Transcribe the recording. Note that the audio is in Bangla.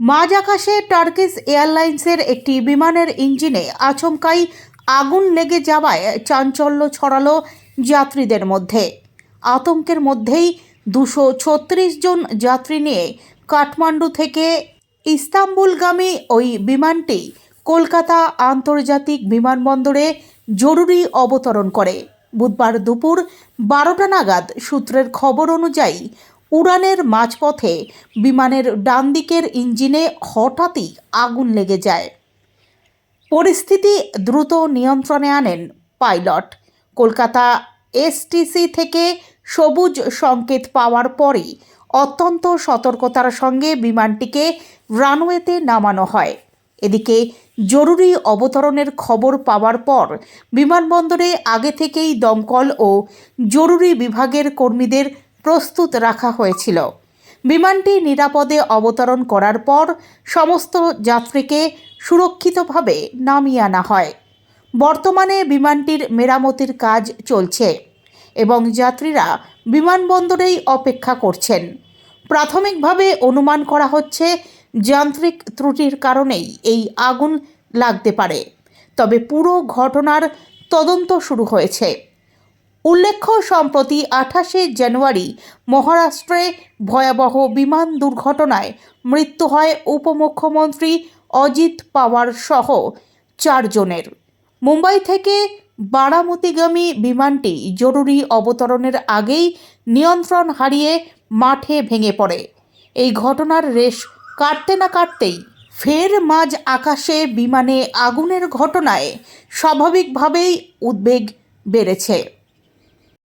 মাঝ আকাশে টার্কিশ এয়ারলাইন্সের একটি বিমানের ইঞ্জিনে আচমকাই আগুন লেগে যাওয়ায় চাঞ্চল্য ছড়ালো যাত্রীদের মধ্যে। আতঙ্কের মধ্যেই 236 জন যাত্রী নিয়ে কাঠমান্ডু থেকে ইস্তাম্বুলগামী ওই বিমানটি কলকাতা আন্তর্জাতিক বিমানবন্দরে জরুরি অবতরণ করে। বুধবার দুপুর 12টা নাগাদ সূত্রের খবর অনুযায়ী উড়ানের মাঝপথে বিমানের ডান দিকের ইঞ্জিনে হঠাৎই আগুন লেগে যায়। পরিস্থিতি দ্রুত নিয়ন্ত্রণে আনেন পাইলট। কলকাতা এসটিসি থেকে সবুজ সংকেত পাওয়ার পরই অত্যন্ত সতর্কতার সঙ্গে বিমানটিকে রানওয়েতে নামানো হয়। এদিকে জরুরি অবতরণের খবর পাওয়ার পর বিমানবন্দরে আগে থেকেই দমকল ও জরুরি বিভাগের কর্মীদের প্রস্তুত রাখা হয়েছিল। বিমানটি নিরাপদে অবতরণ করার পর সমস্ত যাত্রীকে সুরক্ষিতভাবে নামিয়ে আনা হয়। বর্তমানে বিমানটির মেরামতির কাজ চলছে এবং যাত্রীরা বিমানবন্দরেই অপেক্ষা করছেন। প্রাথমিকভাবে অনুমান করা হচ্ছে যান্ত্রিক ত্রুটির কারণেই এই আগুন লাগতে পারে, তবে পুরো ঘটনার তদন্ত শুরু হয়েছে। উল্লেখ্য, সম্প্রতি 28শে জানুয়ারি মহারাষ্ট্রে ভয়াবহ বিমান দুর্ঘটনায় মৃত্যু হয় উপমুখ্যমন্ত্রী অজিত পাওয়ার সহ 4 জনের। মুম্বাই থেকে বারামতিগামী বিমানটি জরুরি অবতরণের আগেই নিয়ন্ত্রণ হারিয়ে মাঠে ভেঙে পড়ে। এই ঘটনার রেশ কাটতে না কাটতেই ফের মাঝ আকাশে বিমানে আগুনের ঘটনায় স্বাভাবিকভাবেই উদ্বেগ বেড়েছে।